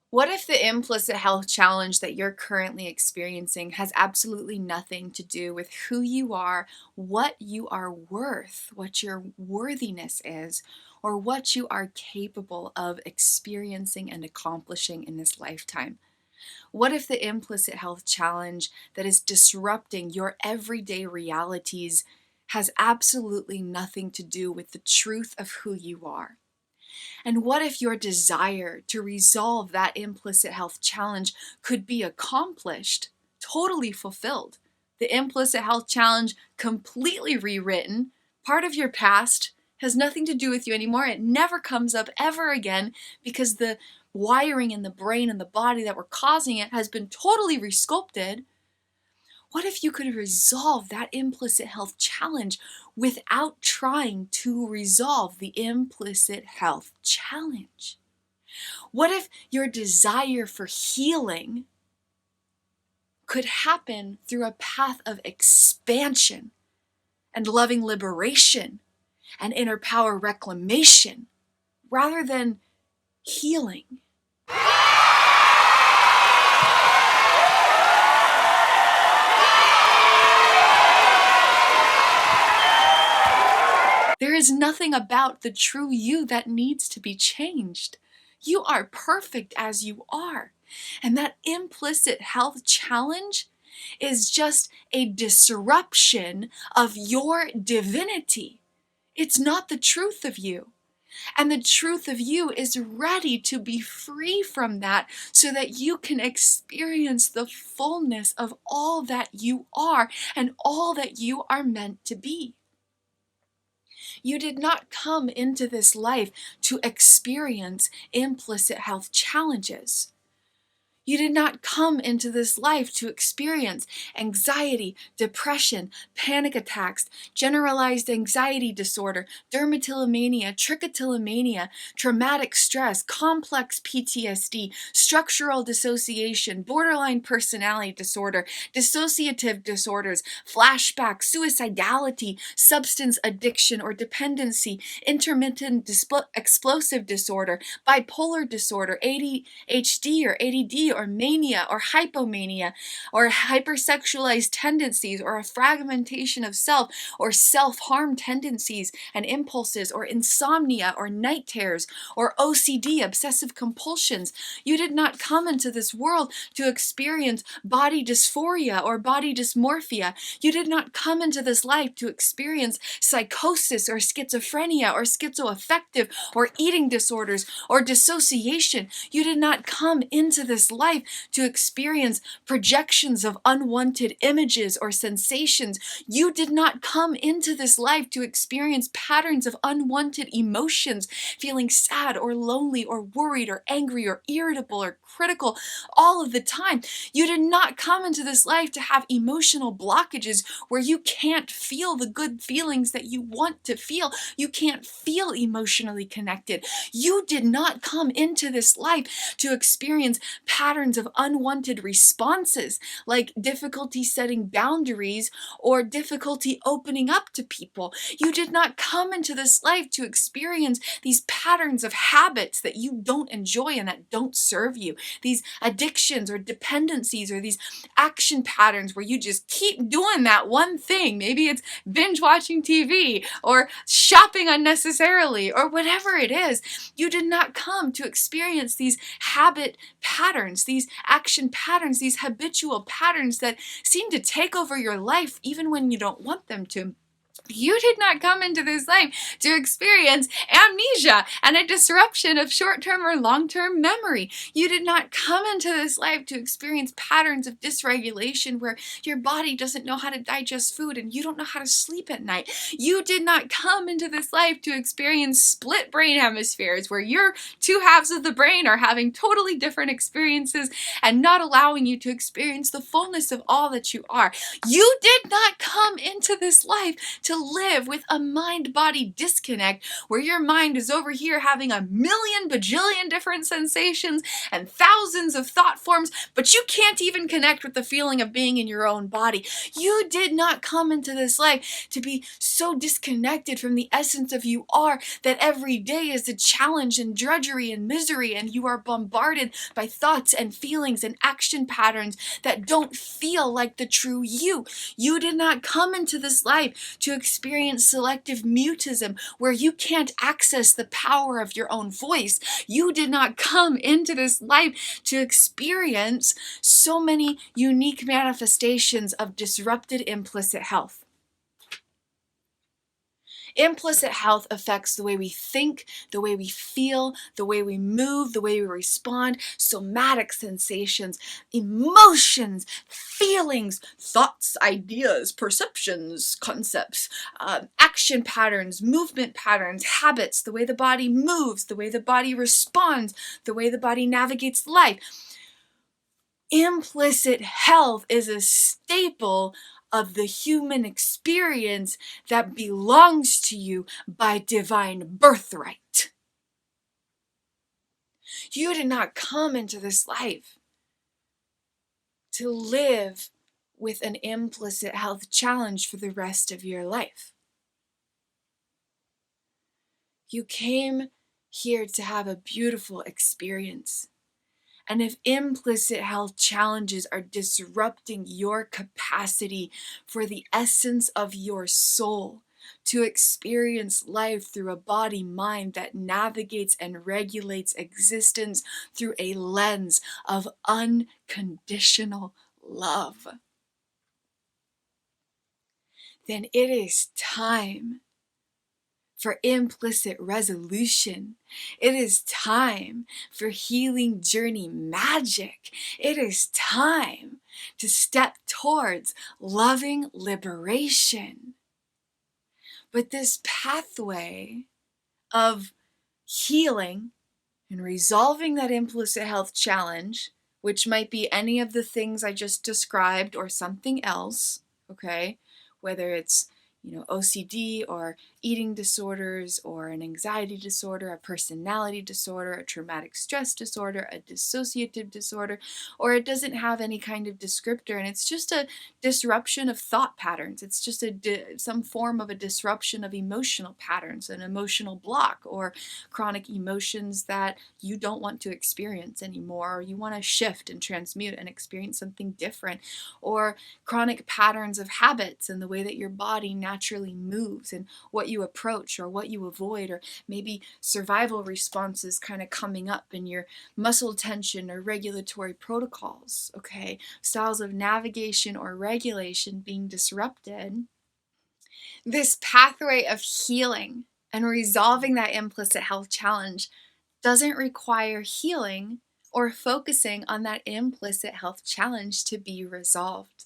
What if the implicit health challenge that you're currently experiencing has absolutely nothing to do with who you are, what you are worth, what your worthiness is, or what you are capable of experiencing and accomplishing in this lifetime? What if the implicit health challenge that is disrupting your everyday realities has absolutely nothing to do with the truth of who you are? And what if your desire to resolve that implicit health challenge could be accomplished, totally fulfilled? The implicit health challenge completely rewritten, part of your past, has nothing to do with you anymore. It never comes up ever again because the wiring in the brain and the body that were causing it has been totally resculpted. What if you could resolve that implicit health challenge without trying to resolve the implicit health challenge? What if your desire for healing could happen through a path of expansion and loving liberation and inner power reclamation rather than healing? There is nothing about the true you that needs to be changed. You are perfect as you are. And that implicit health challenge is just a disruption of your divinity. It's not the truth of you. And the truth of you is ready to be free from that so that you can experience the fullness of all that you are and all that you are meant to be. You did not come into this life to experience implicit health challenges. You did not come into this life to experience anxiety, depression, panic attacks, generalized anxiety disorder, dermatillomania, trichotillomania, traumatic stress, complex PTSD, structural dissociation, borderline personality disorder, dissociative disorders, flashback, suicidality, substance addiction or dependency, intermittent explosive disorder, bipolar disorder, ADHD or ADD or mania or hypomania or hypersexualized tendencies or a fragmentation of self or self-harm tendencies and impulses or insomnia or night terrors or OCD, obsessive compulsions. You did not come into this world to experience body dysphoria or body dysmorphia. You did not come into this life to experience psychosis or schizophrenia or schizoaffective or eating disorders or dissociation. You did not come into this life to experience projections of unwanted images or sensations. You did not come into this life to experience patterns of unwanted emotions, feeling sad or lonely or worried or angry or irritable or critical all of the time. You did not come into this life to have emotional blockages where you can't feel the good feelings that you want to feel. You can't feel emotionally connected. You did not come into this life to experience patterns of unwanted responses, like difficulty setting boundaries or difficulty opening up to people. You did not come into this life to experience these patterns of habits that you don't enjoy and that don't serve you, these addictions or dependencies or these action patterns where you just keep doing that one thing. Maybe it's binge watching TV or shopping unnecessarily or whatever it is. You did not come to experience these habit patterns, these action patterns, these habitual patterns that seem to take over your life even when you don't want them to. You did not come into this life to experience amnesia and a disruption of short-term or long-term memory. You did not come into this life to experience patterns of dysregulation where your body doesn't know how to digest food and you don't know how to sleep at night. You did not come into this life to experience split brain hemispheres where your two halves of the brain are having totally different experiences and not allowing you to experience the fullness of all that you are. You did not come into this life to live with a mind-body disconnect where your mind is over here having a million bajillion different sensations and thousands of thought forms, but you can't even connect with the feeling of being in your own body. You did not come into this life to be so disconnected from the essence of you are that every day is a challenge and drudgery and misery, and you are bombarded by thoughts and feelings and action patterns that don't feel like the true you. You did not come into this life to experience selective mutism where you can't access the power of your own voice. You did not come into this life to experience so many unique manifestations of disrupted implicit health. Implicit health affects the way we think, the way we feel, the way we move, the way we respond, somatic sensations, emotions, feelings, thoughts, ideas, perceptions, concepts, action patterns, movement patterns, habits, the way the body moves, the way the body responds, the way the body navigates life. Implicit health is a staple of the human experience that belongs to you by divine birthright. You did not come into this life to live with an implicit health challenge for the rest of your life. You came here to have a beautiful experience. And if implicit health challenges are disrupting your capacity for the essence of your soul to experience life through a body-mind that navigates and regulates existence through a lens of unconditional love, then it is time for implicit resolution. It is time for healing journey magic. It is time to step towards loving liberation. But this pathway of healing and resolving that implicit health challenge, which might be any of the things I just described or something else, okay? Whether it's OCD or eating disorders or an anxiety disorder, a personality disorder, a traumatic stress disorder, a dissociative disorder, or it doesn't have any kind of descriptor and it's just a disruption of thought patterns. It's just some form of a disruption of emotional patterns, an emotional block or chronic emotions that you don't want to experience anymore, or you want to shift and transmute and experience something different, or chronic patterns of habits and the way that your body naturally moves and what you approach or what you avoid, or maybe survival responses kind of coming up in your muscle tension or regulatory protocols, okay? Styles of navigation or regulation being disrupted. This pathway of healing and resolving that implicit health challenge doesn't require healing or focusing on that implicit health challenge to be resolved.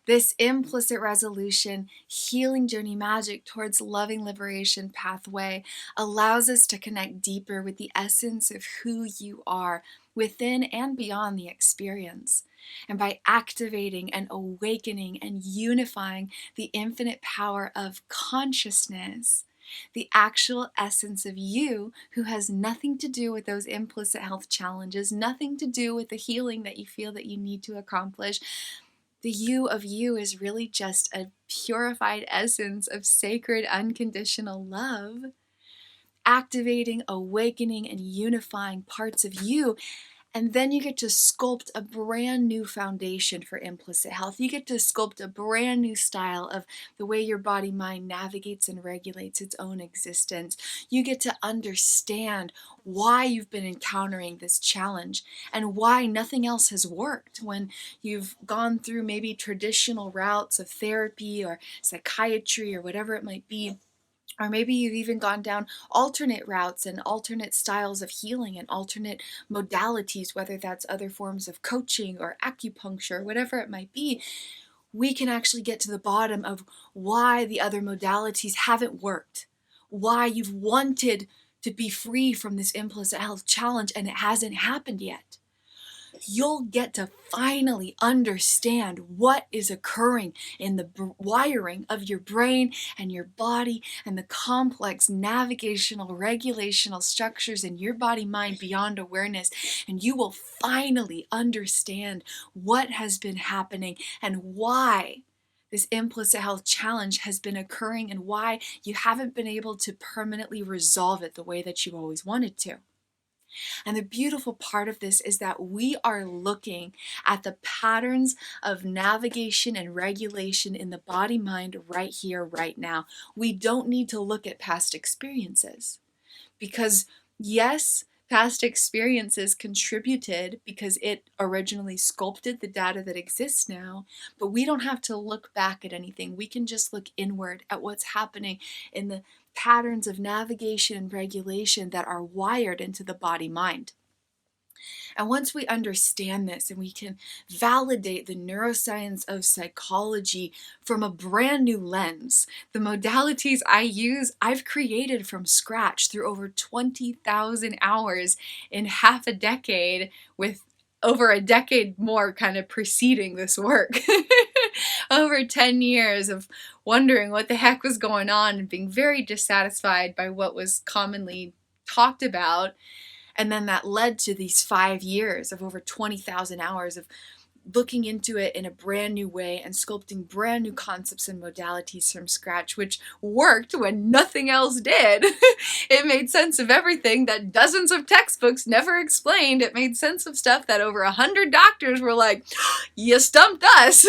This implicit resolution, healing journey magic towards loving liberation pathway allows us to connect deeper with the essence of who you are within and beyond the experience. And by activating and awakening and unifying the infinite power of consciousness, the actual essence of you, who has nothing to do with those implicit health challenges, nothing to do with the healing that you feel that you need to accomplish. The you of you is really just a purified essence of sacred, unconditional love, activating, awakening, and unifying parts of you. And then you get to sculpt a brand new foundation for implicit health. You get to sculpt a brand new style of the way your body-mind navigates and regulates its own existence. You get to understand why you've been encountering this challenge and why nothing else has worked when you've gone through maybe traditional routes of therapy or psychiatry or whatever it might be. Or maybe you've even gone down alternate routes and alternate styles of healing and alternate modalities, whether that's other forms of coaching or acupuncture, whatever it might be. We can actually get to the bottom of why the other modalities haven't worked, why you've wanted to be free from this implicit health challenge and it hasn't happened yet. you'll get to finally understand what is occurring in the wiring of your brain and your body and the complex navigational, regulational structures in your body mind beyond awareness. And you will finally understand what has been happening and why this implicit health challenge has been occurring and why you haven't been able to permanently resolve it the way that you always wanted to. And the beautiful part of this is that we are looking at the patterns of navigation and regulation in the body mind right here, right now. We don't need to look at past experiences because, yes, past experiences contributed because it originally sculpted the data that exists now, but we don't have to look back at anything. We can just look inward at what's happening in the patterns of navigation and regulation that are wired into the body mind. And once we understand this and we can validate the neuroscience of psychology from a brand new lens, the modalities I use, I've created from scratch through over 20,000 hours in half a decade, with over a decade more kind of preceding this work. Over 10 years of wondering what the heck was going on and being very dissatisfied by what was commonly talked about. And then that led to these 5 years of over 20,000 hours of looking into it in a brand new way and sculpting brand new concepts and modalities from scratch, which worked when nothing else did. It made sense of everything that dozens of textbooks never explained. It made sense of stuff that over 100 doctors were like, you stumped us.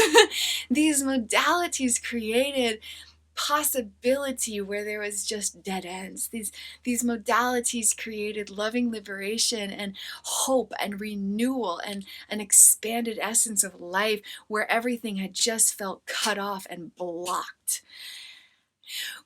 These modalities created possibility where there was just dead ends. These modalities created loving liberation and hope and renewal and an expanded essence of life where everything had just felt cut off and blocked.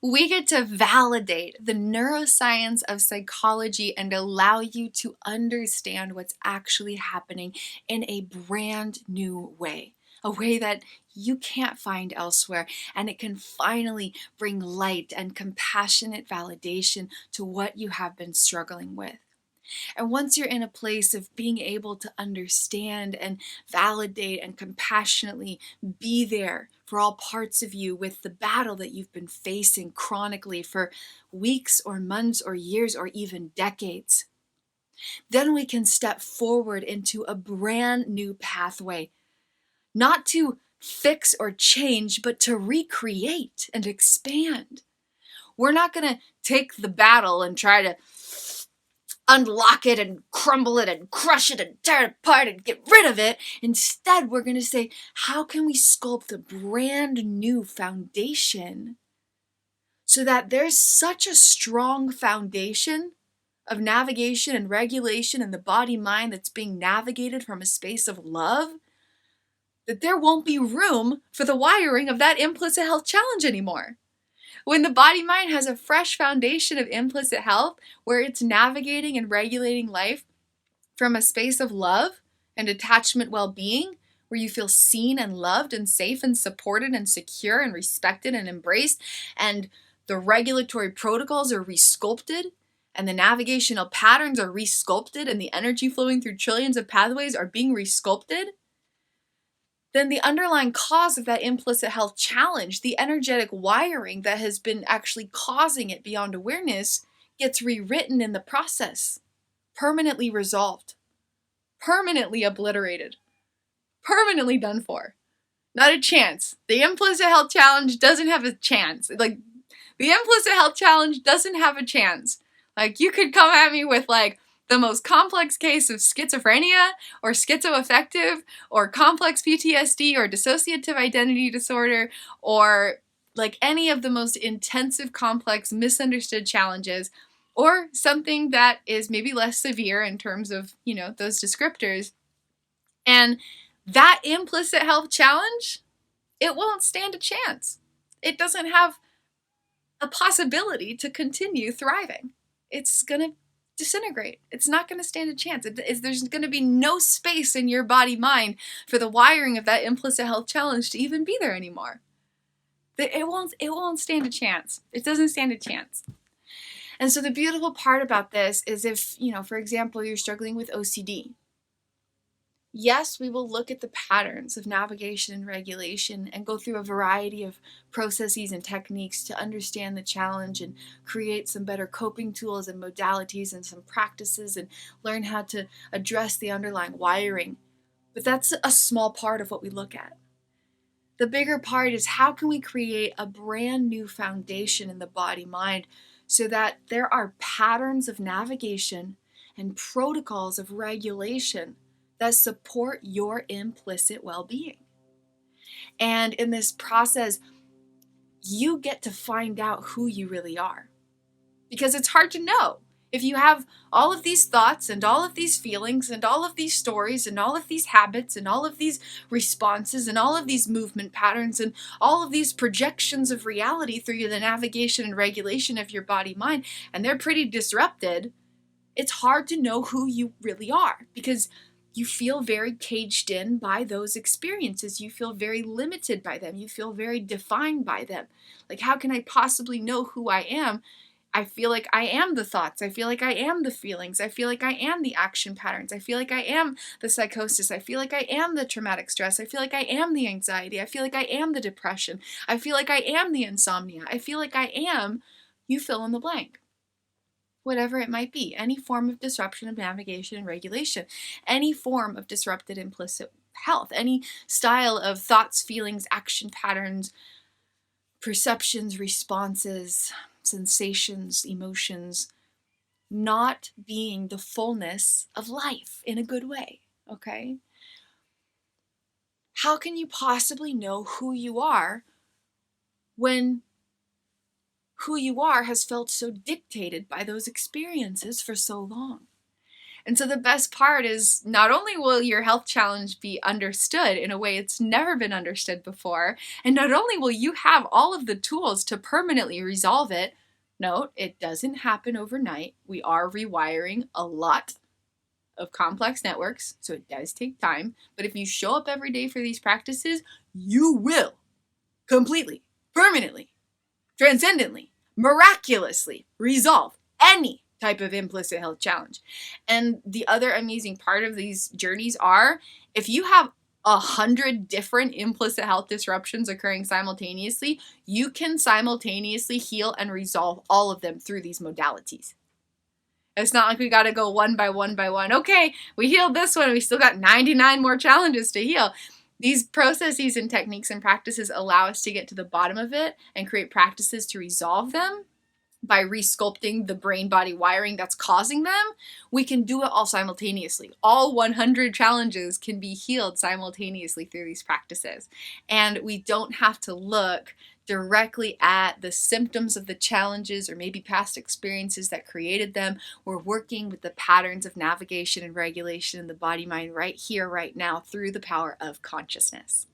We get to validate the neuroscience of psychology and allow you to understand what's actually happening in a brand new way. A way that you can't find elsewhere, and it can finally bring light and compassionate validation to what you have been struggling with. And once you're in a place of being able to understand and validate and compassionately be there for all parts of you with the battle that you've been facing chronically for weeks or months or years or even decades, then we can step forward into a brand new pathway. Not to fix or change, but to recreate and expand. We're not going to take the battle and try to unlock it and crumble it and crush it and tear it apart and get rid of it. Instead, we're going to say, how can we sculpt a brand new foundation so that there's such a strong foundation of navigation and regulation in the body mind that's being navigated from a space of love, that there won't be room for the wiring of that implicit health challenge anymore. When the body mind has a fresh foundation of implicit health, where it's navigating and regulating life from a space of love and attachment well-being, where you feel seen and loved and safe and supported and secure and respected and embraced, and the regulatory protocols are resculpted, and the navigational patterns are resculpted, and the energy flowing through trillions of pathways are being resculpted, then the underlying cause of that implicit health challenge, the energetic wiring that has been actually causing it beyond awareness, gets rewritten in the process, permanently resolved, permanently obliterated, permanently done for. Not a chance. The implicit health challenge doesn't have a chance. Like, the implicit health challenge doesn't have a chance. Like, you could come at me with, like, the most complex case of schizophrenia or schizoaffective or complex PTSD or dissociative identity disorder or like any of the most intensive, complex, misunderstood challenges, or something that is maybe less severe in terms of, those descriptors. And that implicit health challenge, it won't stand a chance. It doesn't have a possibility to continue thriving. It's going to disintegrate. It's not going to stand a chance. There's going to be no space in your body mind for the wiring of that implicit health challenge to even be there anymore. It won't stand a chance. It doesn't stand a chance. And so the beautiful part about this is if, for example, you're struggling with OCD, Yes, we will look at the patterns of navigation and regulation and go through a variety of processes and techniques to understand the challenge and create some better coping tools and modalities and some practices and learn how to address the underlying wiring. But that's a small part of what we look at. The bigger part is how can we create a brand new foundation in the body mind so that there are patterns of navigation and protocols of regulation that support your implicit well-being. And in this process, you get to find out who you really are. Because it's hard to know. If you have all of these thoughts and all of these feelings and all of these stories and all of these habits and all of these responses and all of these movement patterns and all of these projections of reality through the navigation and regulation of your body mind, and they're pretty disrupted, it's hard to know who you really are because you feel very caged in by those experiences. You feel very limited by them. You feel very defined by them. Like, how can I possibly know who I am? I feel like I am the thoughts. I feel like I am the feelings. I feel like I am the action patterns. I feel like I am the psychosis. I feel like I am the traumatic stress. I feel like I am the anxiety. I feel like I am the depression. I feel like I am the insomnia. I feel like I am, you fill in the blank. Whatever it might be, any form of disruption of navigation and regulation, any form of disrupted implicit health, any style of thoughts, feelings, action patterns, perceptions, responses, sensations, emotions, not being the fullness of life in a good way, okay? How can you possibly know who you are when who you are has felt so dictated by those experiences for so long? And so the best part is not only will your health challenge be understood in a way it's never been understood before, and not only will you have all of the tools to permanently resolve it. Note, it doesn't happen overnight. We are rewiring a lot of complex networks, so it does take time. But if you show up every day for these practices, you will completely, permanently, transcendently, miraculously resolve any type of implicit health challenge. And the other amazing part of these journeys are, if you have 100 different implicit health disruptions occurring simultaneously, you can simultaneously heal and resolve all of them through these modalities. It's not like we got to go one by one by one. Okay, we healed this one. We still got 99 more challenges to heal. These processes and techniques and practices allow us to get to the bottom of it and create practices to resolve them by resculpting the brain-body wiring that's causing them. We can do it all simultaneously. All 100 challenges can be healed simultaneously through these practices. And we don't have to look directly at the symptoms of the challenges or maybe past experiences that created them. We're working with the patterns of navigation and regulation in the body mind right here, right now, through the power of consciousness.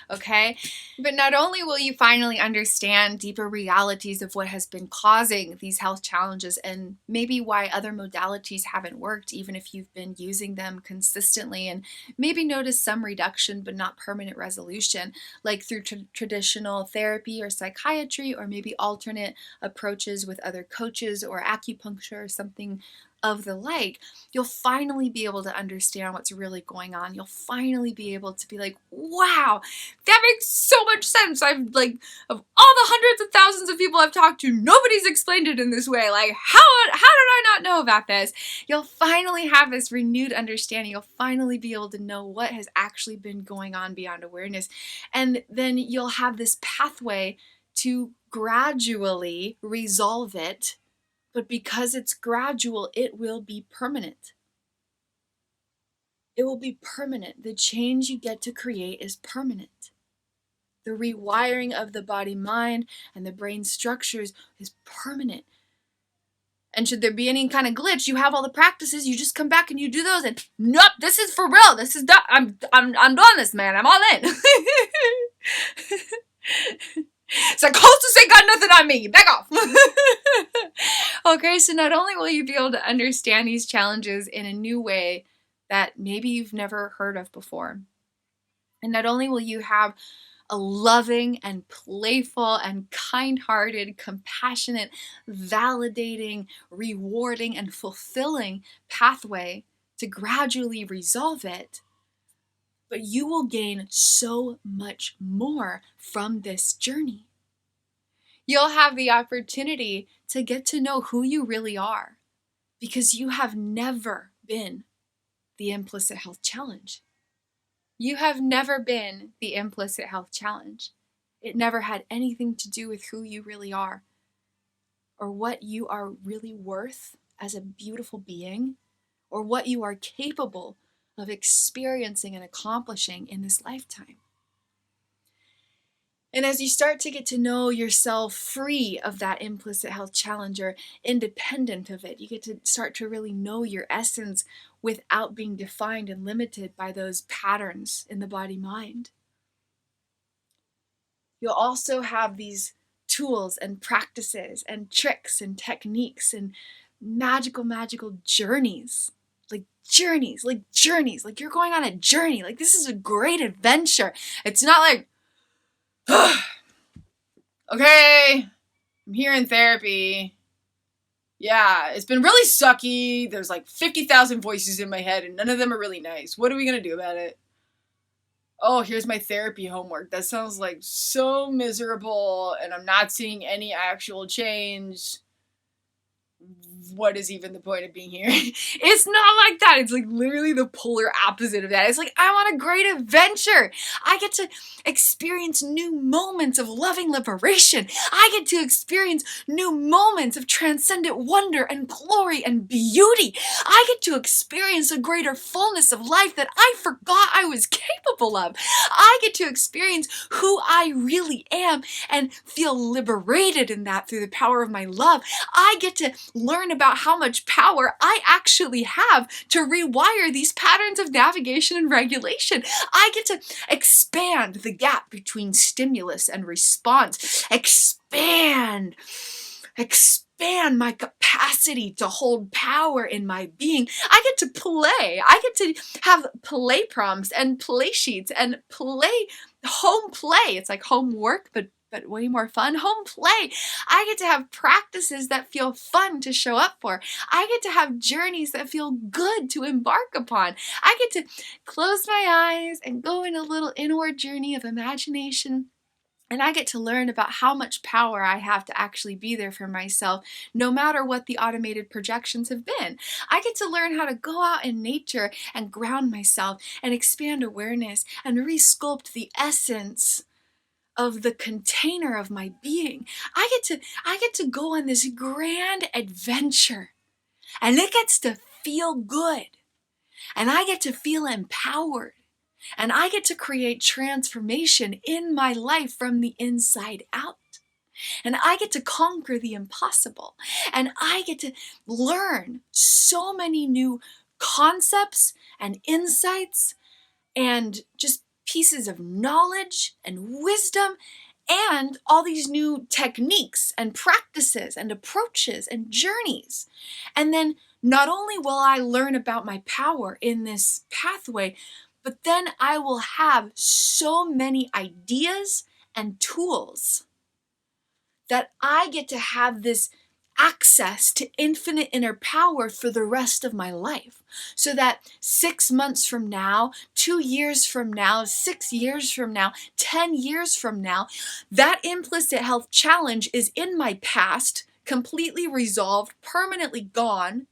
Okay? But not only will you finally understand deeper realities of what has been causing these health challenges and maybe why other modalities haven't worked, even if you've been using them consistently, and maybe notice some reduction but not permanent resolution, like through traditional therapy or psychiatry, or maybe alternate approaches with other coaches or acupuncture or something of the like. You'll finally be able to understand what's really going on. You'll finally be able to be like, wow, that makes so much sense. I've like, of all the hundreds of thousands of people I've talked to, nobody's explained it in this way. Like, how did I not know about this? You'll finally have this renewed understanding. You'll finally be able to know what has actually been going on beyond awareness. And then you'll have this pathway to gradually resolve it. But because it's gradual, it will be permanent. It will be permanent. The change you get to create is permanent. The rewiring of the body mind and the brain structures is permanent. And should there be any kind of glitch, you have all the practices, you just come back and you do those, and nope, this is for real. This is done. I'm doing this, man. I'm all in. Psychosis ain't got nothing on me. Back off. Okay, so not only will you be able to understand these challenges in a new way that maybe you've never heard of before, and not only will you have a loving and playful and kind-hearted, compassionate, validating, rewarding, and fulfilling pathway to gradually resolve it, but you will gain so much more from this journey. You'll have the opportunity to get to know who you really are, because you have never been the Implicit Health Challenge. You have never been the Implicit Health Challenge. It never had anything to do with who you really are or what you are really worth as a beautiful being or what you are capable of experiencing and accomplishing in this lifetime. And as you start to get to know yourself free of that implicit health challenge or independent of it, you get to start to really know your essence without being defined and limited by those patterns in the body-mind. You'll also have these tools and practices and tricks and techniques and magical journeys. Like journeys. Like you're going on a journey. Like this is a great adventure. It's not like, okay, I'm here in therapy. Yeah, it's been really sucky. There's like 50,000 voices in my head and none of them are really nice. What are we going to do about it? Oh, here's my therapy homework. That sounds like so miserable and I'm not seeing any actual change. What is even the point of being here? It's not like that. It's like literally the polar opposite of that. It's like, I want a great adventure. I get to experience new moments of loving liberation. I get to experience new moments of transcendent wonder and glory and beauty. I get to experience a greater fullness of life that I forgot I was capable of. I get to experience who I really am and feel liberated in that through the power of my love. I get to learn about how much power I actually have to rewire these patterns of navigation and regulation. I get to expand the gap between stimulus and response. Expand my capacity to hold power in my being. I get to play. I get to have play prompts and play sheets and home play. It's like homework, but way more fun. Home play. I get to have practices that feel fun to show up for. I get to have journeys that feel good to embark upon. I get to close my eyes and go in a little inward journey of imagination. And I get to learn about how much power I have to actually be there for myself, no matter what the automated projections have been. I get to learn how to go out in nature and ground myself and expand awareness and resculpt the essence of the container of my being. I get to go on this grand adventure, and it gets to feel good, and I get to feel empowered, and I get to create transformation in my life from the inside out. And I get to conquer the impossible, and I get to learn so many new concepts and insights and just pieces of knowledge and wisdom and all these new techniques and practices and approaches and journeys. And then not only will I learn about my power in this pathway, but then I will have so many ideas and tools that I get to have this access to infinite inner power for the rest of my life. So that 6 months from now, 2 years from now, 6 years from now, 10 years from now, that implicit health challenge is in my past, completely resolved, permanently gone.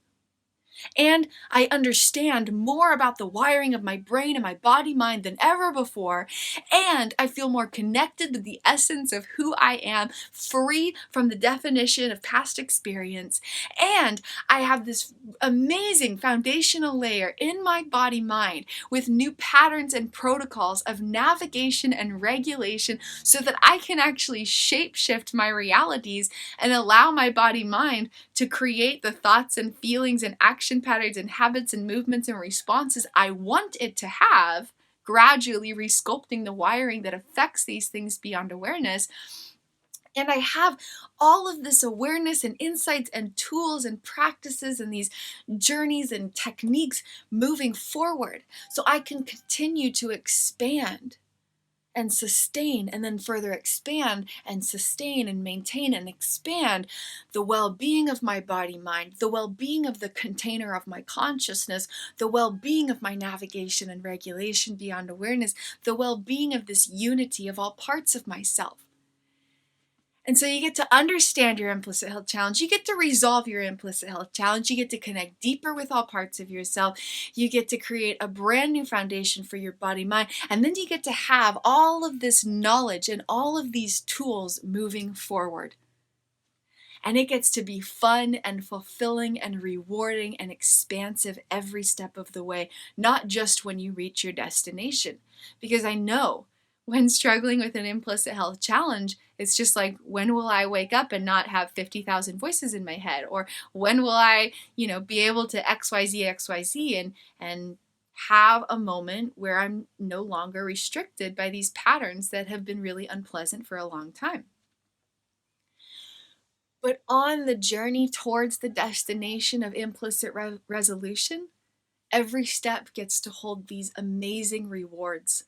And I understand more about the wiring of my brain and my body mind than ever before. And I feel more connected to the essence of who I am, free from the definition of past experience. And I have this amazing foundational layer in my body mind with new patterns and protocols of navigation and regulation so that I can actually shape-shift my realities and allow my body mind to create the thoughts and feelings and action patterns and habits and movements and responses I want it to have, gradually resculpting the wiring that affects these things beyond awareness. And I have all of this awareness and insights and tools and practices and these journeys and techniques moving forward so I can continue to expand and sustain, and then further expand and sustain and maintain and expand the well-being of my body mind, the well-being of the container of my consciousness, the well-being of my navigation and regulation beyond awareness, the well-being of this unity of all parts of myself. And so you get to understand your implicit health challenge. You get to resolve your implicit health challenge. You get to connect deeper with all parts of yourself. You get to create a brand new foundation for your body mind. And then you get to have all of this knowledge and all of these tools moving forward. And it gets to be fun and fulfilling and rewarding and expansive every step of the way, not just when you reach your destination. Because I know when struggling with an implicit health challenge, it's just like, when will I wake up and not have 50,000 voices in my head? Or when will I, be able to XYZ and have a moment where I'm no longer restricted by these patterns that have been really unpleasant for a long time. But on the journey towards the destination of implicit resolution, every step gets to hold these amazing rewards,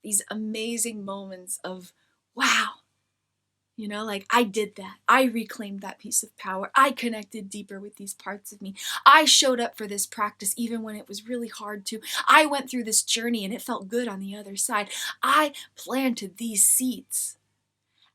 these amazing moments of, wow, like, I did that. I reclaimed that piece of power. I connected deeper with these parts of me. I showed up for this practice even when it was really hard to. I went through this journey and it felt good on the other side. I planted these seeds.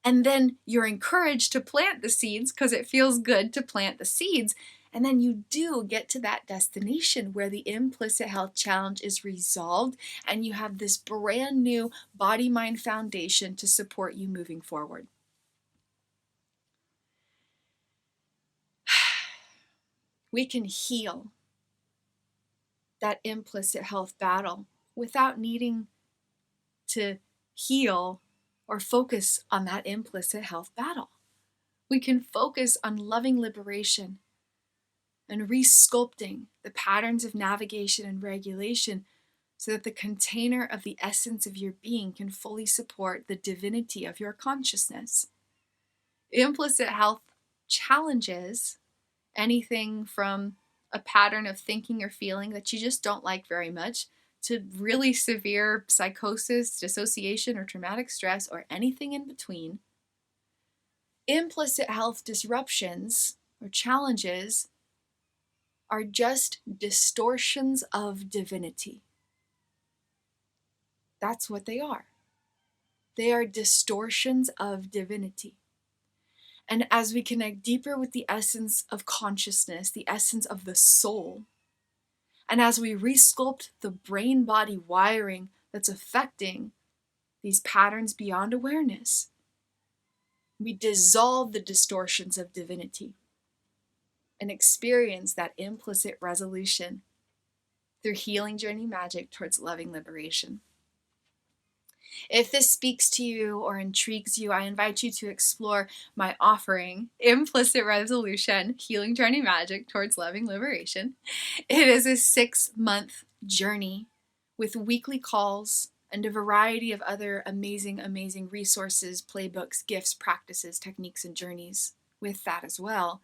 And then you're encouraged to plant the seeds because it feels good to plant the seeds. And then you do get to that destination where the implicit health challenge is resolved and you have this brand new body-mind foundation to support you moving forward. We can heal that implicit health battle without needing to heal or focus on that implicit health battle. We can focus on loving liberation and resculpting the patterns of navigation and regulation so that the container of the essence of your being can fully support the divinity of your consciousness. Implicit health challenges anything from a pattern of thinking or feeling that you just don't like very much to really severe psychosis, dissociation, or traumatic stress, or anything in between. Implicit health disruptions or challenges are just distortions of divinity. That's what they are. They are distortions of divinity. And as we connect deeper with the essence of consciousness, the essence of the soul, and as we resculpt the brain-body wiring that's affecting these patterns beyond awareness, we dissolve the distortions of divinity and experience that implicit resolution through healing Journey MagiiicK towards loving liberation. If this speaks to you or intrigues you, I invite you to explore my offering, Implicit Resolution, Healing Journey MagiiicK Towards Loving Liberation. It is a 6-month journey with weekly calls and a variety of other amazing, amazing resources, playbooks, gifts, practices, techniques, and journeys with that as well,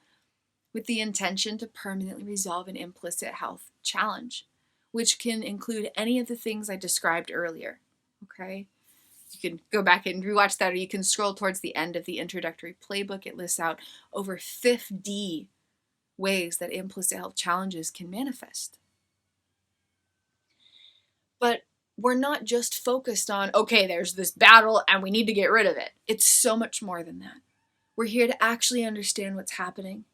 with the intention to permanently resolve an implicit health challenge, which can include any of the things I described earlier, okay? You can go back and rewatch that, or you can scroll towards the end of the introductory playbook. It lists out over 50 ways that implicit health challenges can manifest. But we're not just focused on, okay, there's this battle and we need to get rid of it. It's so much more than that. We're here to actually understand what's happening,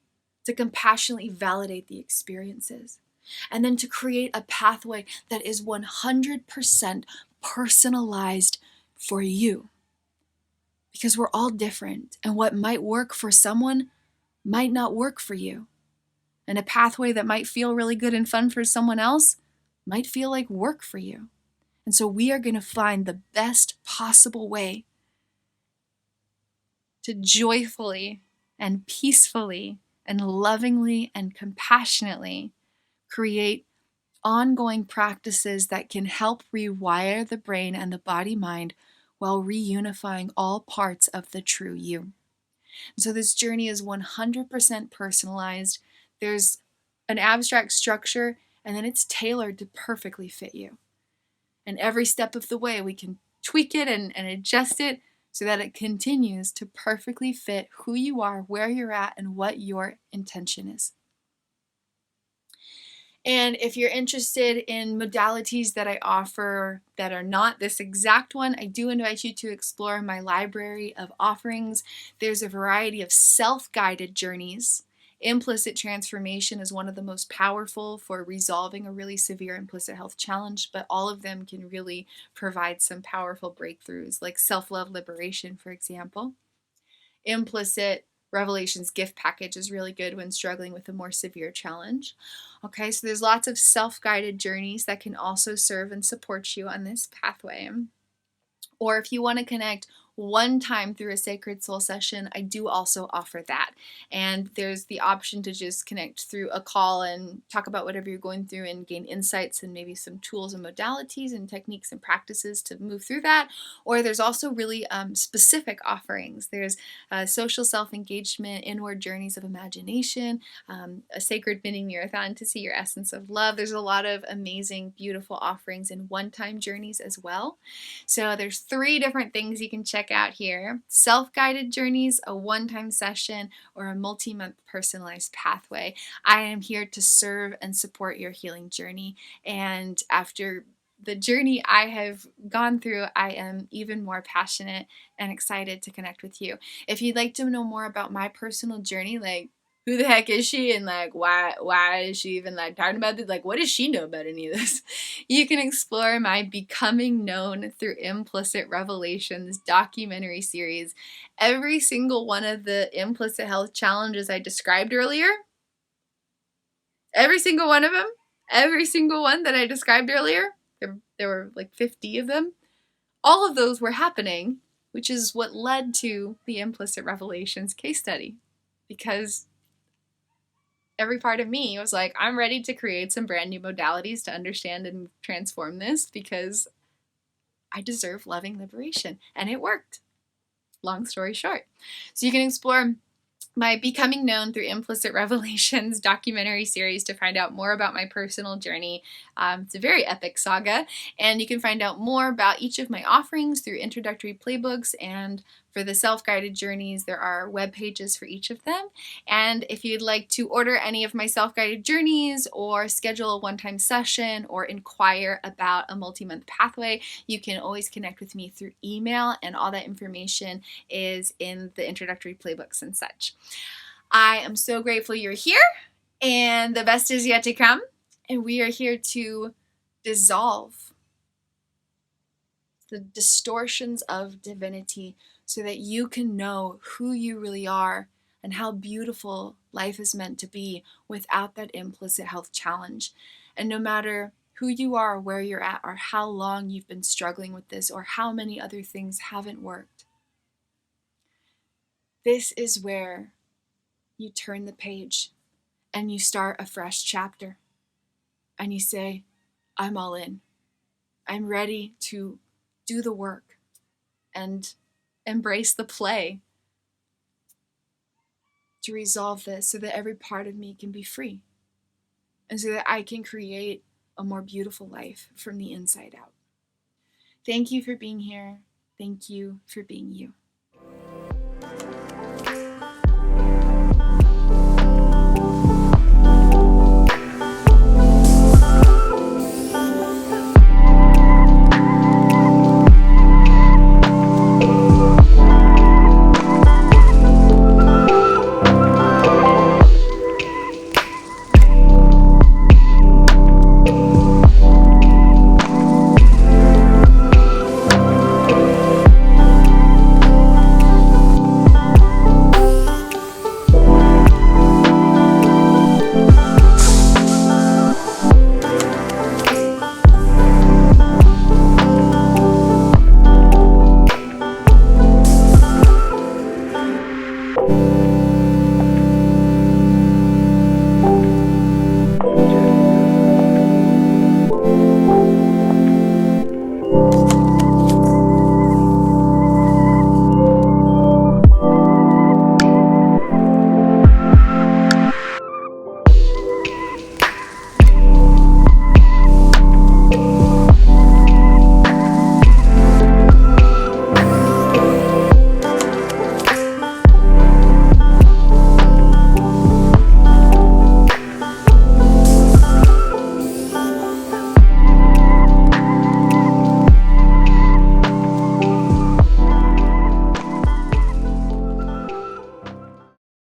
to compassionately validate the experiences, and then to create a pathway that is 100% personalized for you. Because we're all different, and what might work for someone might not work for you. And a pathway that might feel really good and fun for someone else might feel like work for you. And so we are going to find the best possible way to joyfully and peacefully and lovingly and compassionately create ongoing practices that can help rewire the brain and the body-mind while reunifying all parts of the true you. So this journey is 100% personalized. There's an abstract structure, and then it's tailored to perfectly fit you. And every step of the way, we can tweak it and adjust it so that it continues to perfectly fit who you are, where you're at, and what your intention is. And if you're interested in modalities that I offer that are not this exact one, I do invite you to explore my library of offerings. There's a variety of self-guided journeys. Implicit transformation is one of the most powerful for resolving a really severe implicit health challenge, but all of them can really provide some powerful breakthroughs, like self-love liberation, for example. Implicit Revelations gift package is really good when struggling with a more severe challenge. Okay, so there's lots of self-guided journeys that can also serve and support you on this pathway. Or if you want to connect one time through a sacred soul session, I do also offer that. And there's the option to just connect through a call and talk about whatever you're going through and gain insights and maybe some tools and modalities and techniques and practices to move through that. Or there's also really specific offerings. There's social self-engagement, inward journeys of imagination, a sacred mini marathon to see your essence of love. There's a lot of amazing, beautiful offerings in one-time journeys as well. So there's 3 different things you can check out here: self-guided journeys, a one-time session, or a multi-month personalized pathway. I am here to serve and support your healing journey. And after the journey I have gone through, I am even more passionate and excited to connect with you. If you'd like to know more about my personal journey, like who the heck is she, and like why is she even like talking about this? Like, what does she know about any of this? You can explore my Becoming Known Through Implicit Revelations documentary series. Every single one of the implicit health challenges I described earlier, every single one of them, every single one that I described earlier, there were like 50 of them. All of those were happening, which is what led to the Implicit Revelations case study, because every part of me was like, I'm ready to create some brand new modalities to understand and transform this because I deserve loving liberation. And it worked. Long story short. So you can explore my Becoming Known Through Implicit Revelations documentary series to find out more about my personal journey. It's a very epic saga, and you can find out more about each of my offerings through introductory playbooks, and for the self-guided journeys, there are web pages for each of them. And if you'd like to order any of my self-guided journeys or schedule a one-time session or inquire about a multi-month pathway, you can always connect with me through email, and all that information is in the introductory playbooks and such. I am so grateful you're here, and the best is yet to come, and we are here to dissolve the distortions of divinity so that you can know who you really are and how beautiful life is meant to be without that implicit health challenge. And no matter who you are, where you're at, or how long you've been struggling with this, or how many other things haven't worked, this is where you turn the page and you start a fresh chapter. And you say, I'm all in. I'm ready to do the work and embrace the play to resolve this so that every part of me can be free and so that I can create a more beautiful life from the inside out. Thank you for being here. Thank you for being you.